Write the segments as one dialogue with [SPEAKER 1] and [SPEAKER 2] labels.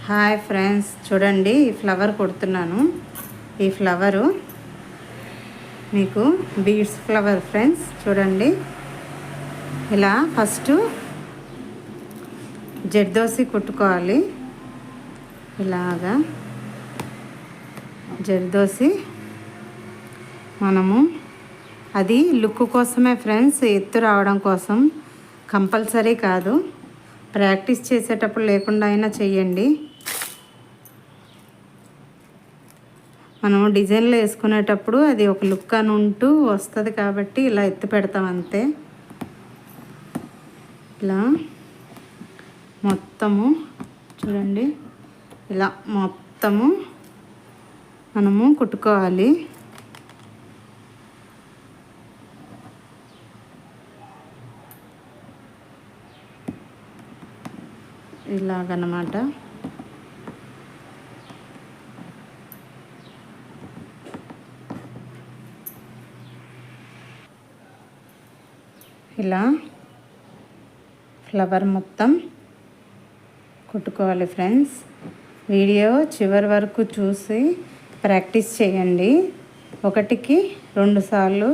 [SPEAKER 1] Hi friends, చూడండి ఈ flower కుడుతున్నాను. ఈ ఫ్లవరు మీకు బీడ్స్ ఫ్లవర్ ఫ్రెండ్స్. చూడండి, ఇలా ఫస్ట్ జర్దోసి కుట్టుకోవాలి. ఇలాగా జర్దోసి మనము అది లుక్ కోసమే ఫ్రెండ్స్, ఎత్తు రావడం కోసం, కంపల్సరీ కాదు. ప్రాక్టీస్ చేసేటప్పుడు లేకుండా అయినా చెయ్యండి. మనము డిజైన్లో వేసుకునేటప్పుడు అది ఒక లుక్ అని ఉంటూ వస్తుంది కాబట్టి ఇలా ఎత్తి పెడతాం అంతే. ఇలా మొత్తము చూడండి, ఇలా మొత్తము మనము కుట్టుకోవాలి. ఇలాగన్నమాట. ఇలా ఫ్లవర్ మొత్తం కుట్టుకోవాలి ఫ్రెండ్స్. వీడియో చివరి వరకు చూసి ప్రాక్టీస్ చేయండి. 1కి 2 సార్లు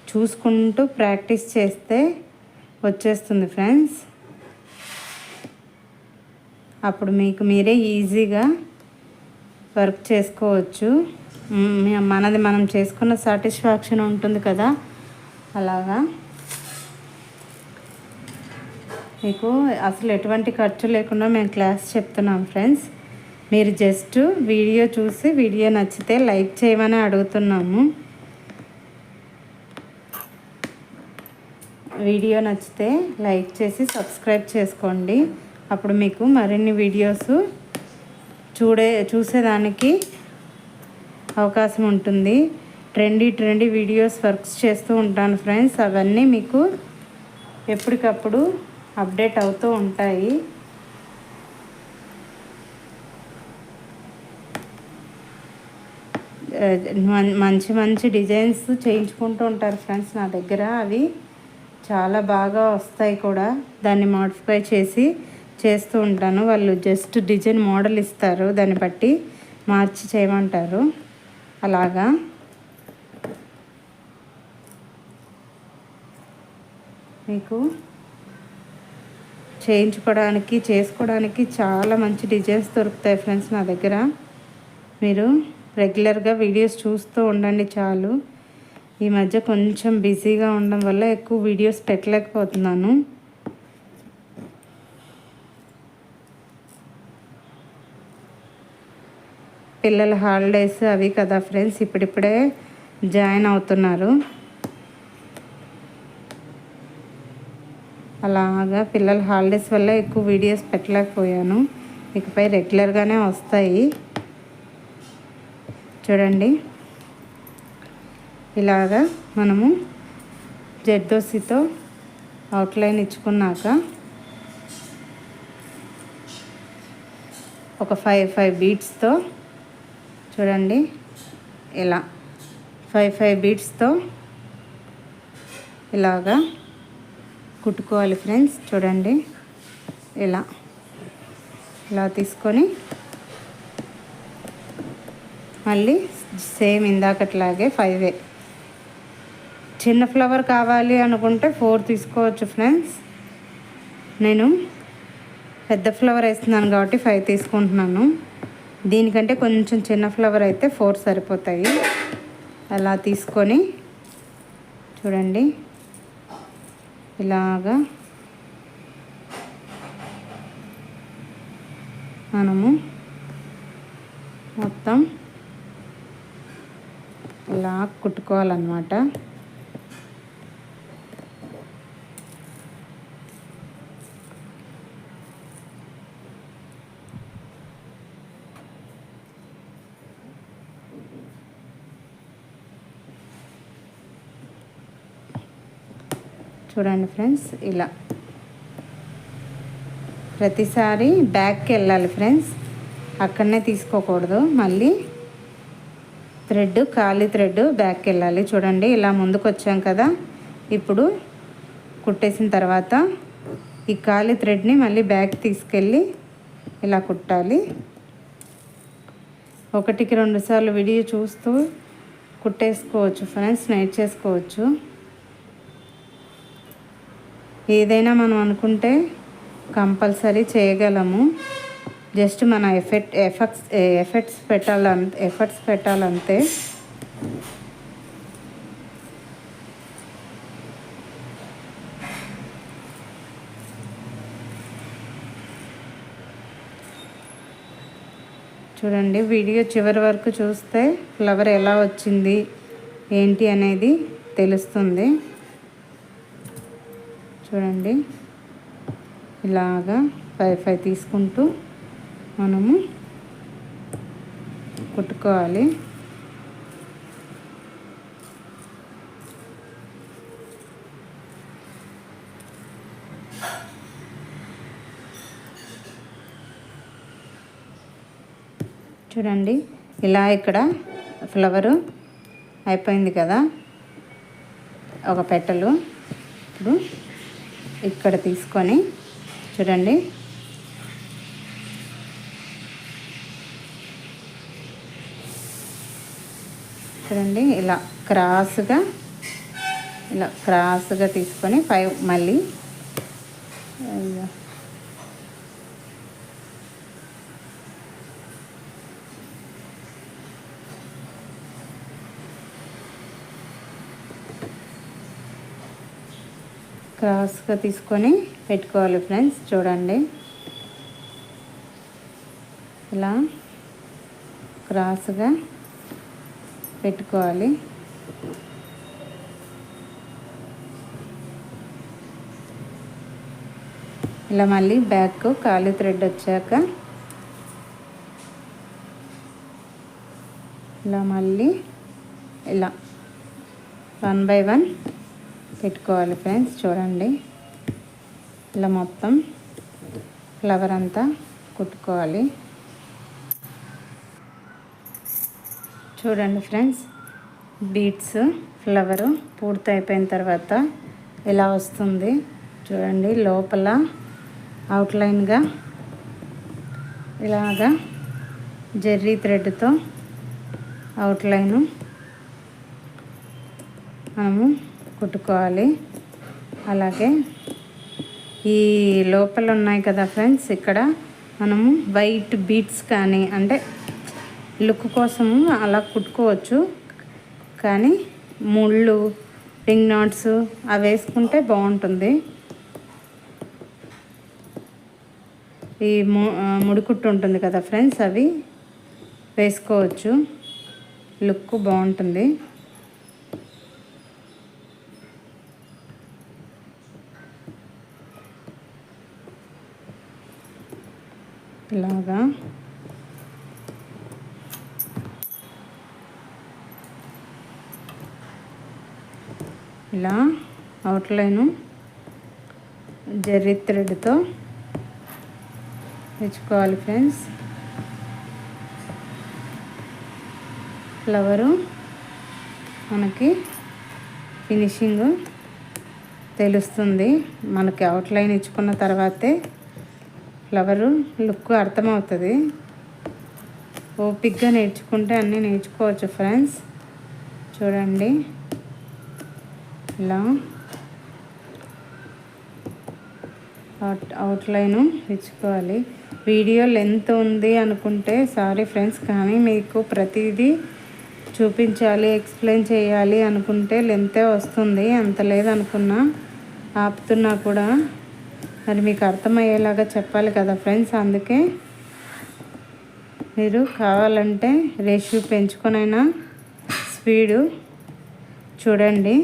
[SPEAKER 1] చూసుకుంటూ ప్రాక్టీస్ చేస్తే వచ్చేస్తుంది ఫ్రెండ్స్. అప్పుడు మీకు మీరే ఈజీగా వర్క్ చేసుకోవచ్చు. మనది మనం చేసుకున్న సాటిస్ఫాక్షన్ ఉంటుంది కదా, అలాగా మీకు అసలు ఎటువంటి ఖర్చు లేకుండా మేము క్లాస్ చెప్తున్నాం ఫ్రెండ్స్. మీరు జస్ట్ వీడియో చూసి వీడియో నచ్చితే లైక్ చేయమని అడుగుతున్నాము. వీడియో నచ్చితే లైక్ చేసి సబ్స్క్రైబ్ చేసుకోండి. అప్పుడు మీకు మరిన్ని వీడియోస్ చూసేదానికి అవకాశం ఉంటుంది. ట్రెండీ వీడియోస్ వర్క్స్ చేస్తూ ఉంటాను ఫ్రెండ్స్. అవన్నీ మీకు ఎప్పటికప్పుడు అప్డేట్ అవుతూ ఉంటాయి. మంచి డిజైన్స్ చేయించుకుంటూ ఉంటారు ఫ్రెండ్స్ నా దగ్గర. అవి చాలా బాగా వస్తాయి కూడా. దాన్ని మోడిఫై చేస్తూ ఉంటాను. వాళ్ళు జస్ట్ డిజైన్ మోడల్ ఇస్తారు, దాన్ని బట్టి మార్చి చేయమంటారు. అలాగా మీకు చేసుకోవడానికి చాలా మంచి డిజైన్స్ దొరుకుతాయి ఫ్రెండ్స్ నా దగ్గర. మీరు రెగ్యులర్గా వీడియోస్ చూస్తూ ఉండండి చాలు. ఈ మధ్య కొంచెం బిజీగా ఉండడం వల్ల ఎక్కువ వీడియోస్ పెట్టలేకపోతున్నాను. పిల్లల హాలిడేస్ అవి కదా ఫ్రెండ్స్, ఇప్పుడిప్పుడే జాయిన్ అవుతున్నారు. అలాగా పిల్లల హాలిడేస్ వల్ల ఎక్కువ వీడియోస్ పెట్టలేకపోయాను. ఇకపై రెగ్యులర్గానే వస్తాయి. చూడండి, ఇలాగా మనము జర్దోసితో అవుట్లైన్ ఇచ్చుకున్నాక ఒక 5 బీడ్స్తో చూడండి, ఇలా 5 బీడ్స్తో ఇలాగా కుట్టుకోవాలి ఫ్రెండ్స్. చూడండి, ఇలా తీసుకొని మళ్ళీ సేమ్ ఇందాకట్లాగే 5 చిన్న ఫ్లవర్ కావాలి అనుకుంటే 4 తీసుకోవచ్చు ఫ్రెండ్స్. నేను పెద్ద ఫ్లవర్ వేస్తున్నాను కాబట్టి 5 తీసుకుంటున్నాను. దీనికంటే కొంచెం చిన్న ఫ్లవర్ అయితే 4 సరిపోతాయి. అలా తీసుకొని చూడండి, ఇలాగా మనము మొత్తం ఇలా కుట్టుకోవాలన్నమాట. చూడండి ఫ్రెండ్స్, ఇలా ప్రతిసారి బ్యాక్కి వెళ్ళాలి ఫ్రెండ్స్, అక్కడనే తీసుకోకూడదు. మళ్ళీ ఖాళీ థ్రెడ్ బ్యాక్కి వెళ్ళాలి. చూడండి, ఇలా ముందుకు వచ్చాం కదా. ఇప్పుడు కుట్టేసిన తర్వాత ఈ ఖాళీ థ్రెడ్ని మళ్ళీ బ్యాక్ తీసుకెళ్ళి ఇలా కుట్టాలి. ఒకటికి 2 సార్లు వీడియో చూస్తూ కుట్టేసుకోవచ్చు ఫ్రెండ్స్, నేర్చేసుకోవచ్చు. ఏదైనా మనం అనుకుంటే కంపల్సరీ చేయగలము. జస్ట్ మన ఎఫర్ట్స్ పెట్టాలంతే. చూడండి, వీడియో చివరి వరకు చూస్తే ఫ్లవర్ ఎలా వచ్చింది ఏంటి అనేది తెలుస్తుంది. చూడండి, ఇలాగా 5 తీసుకుంటూ మనము కుట్టుకోవాలి. చూడండి, ఇలా ఇక్కడ ఫ్లవరు అయిపోయింది కదా, ఒక పెటలు. ఇప్పుడు ఇక్కడ తీసుకొని చూడండి, ఇలా క్రాస్గా తీసుకొని 5 మళ్ళీ క్రాస్గా తీసుకొని పెట్టుకోవాలి ఫ్రెండ్స్. చూడండి, ఇలా క్రాస్గా పెట్టుకోవాలి. ఇలా మళ్ళీ బ్యాక్ ఖాళీ థ్రెడ్ వచ్చాక ఇలా మళ్ళీ ఇలా 1 by 1 పెట్టుకోవాలి ఫ్రెండ్స్. చూడండి, ఇలా మొత్తం ఫ్లవర్ అంతా కుట్టుకోవాలి. చూడండి ఫ్రెండ్స్, బీడ్స్ ఫ్లవరు పూర్తి అయిపోయిన తర్వాత ఇలా వస్తుంది. చూడండి, లోపల అవుట్లైన్గా ఇలాగా జెర్రీ థ్రెడ్తో అవుట్లైను మనము కుట్టుకోవాలి. అలాగే ఈ లోపల ఉన్నాయి కదా ఫ్రెండ్స్, ఇక్కడ మనము వైట్ బీడ్స్ కానీ అంటే లుక్ కోసము అలా కుట్టుకోవచ్చు. కానీ ముళ్ళు, రింగ్ నాట్స్ అవి వేసుకుంటే బాగుంటుంది. ఈ ముడికుట్టు ఉంటుంది కదా ఫ్రెండ్స్, అవి వేసుకోవచ్చు, లుక్ బాగుంటుంది. ఇలాగా ఇలా అవుట్లైను జెర్రీ థ్రెడ్తో తెచ్చుకోవాలి ఫ్రెండ్స్. ఫ్లవరు మనకి ఫినిషింగ్ తెలుస్తుంది. మనకి అవుట్లైన్ ఇచ్చుకున్న తర్వాతే ఫ్లవరు లుక్ అర్థమవుతుంది. ఓపిక్గా నేర్చుకుంటే అన్నీ నేర్చుకోవచ్చు ఫ్రెండ్స్. చూడండి, ఇలా అవుట్లైను ఇచ్చుకోవాలి. వీడియో లెంత్ ఉంది అనుకుంటే సారీ ఫ్రెండ్స్, కానీ మీకు ప్రతిదీ చూపించాలి, ఎక్స్ప్లెయిన్ చేయాలి అనుకుంటే లెంతే వస్తుంది. అంత లేదనుకున్నా ఆపుతున్నా కూడా మరి మీకు అర్థమయ్యేలాగా చెప్పాలి కదా ఫ్రెండ్స్. అందుకే మీరు కావాలంటే రేషియో పెంచుకొనైనా స్పీడు చూడండి.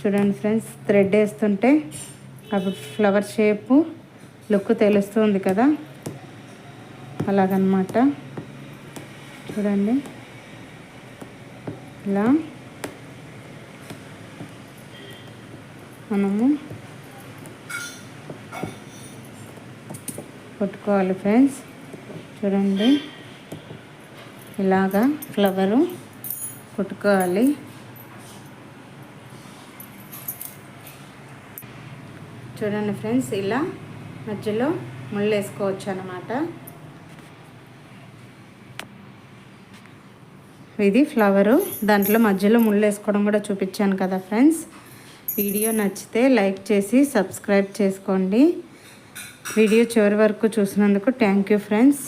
[SPEAKER 1] చూడండి ఫ్రెండ్స్, థ్రెడ్ వేస్తుంటే అప్పుడు ఫ్లవర్ షేపు లుక్ తెలుస్తుంది కదా, అలాగనమాట. చూడండి, ఇలా మనము కొట్టుకోవాలి ఫ్రెండ్స్. చూడండి, ఇలాగా ఫ్లవరు కుట్టుకోవాలి. చూడండి ఫ్రెండ్స్, ఇలా మధ్యలో ముళ్ళు వేసుకోవచ్చు అన్నమాట. ఇది ఫ్లవరు, దాంట్లో మధ్యలో ముళ్ళు వేసుకోవడం కూడా చూపించాను కదా ఫ్రెండ్స్. వీడియో నచ్చితే లైక్ చేసి సబ్స్క్రైబ్ చేసుకోండి. వీడియో చివరి వరకు చూసినందుకు థ్యాంక్ యూ ఫ్రెండ్స్.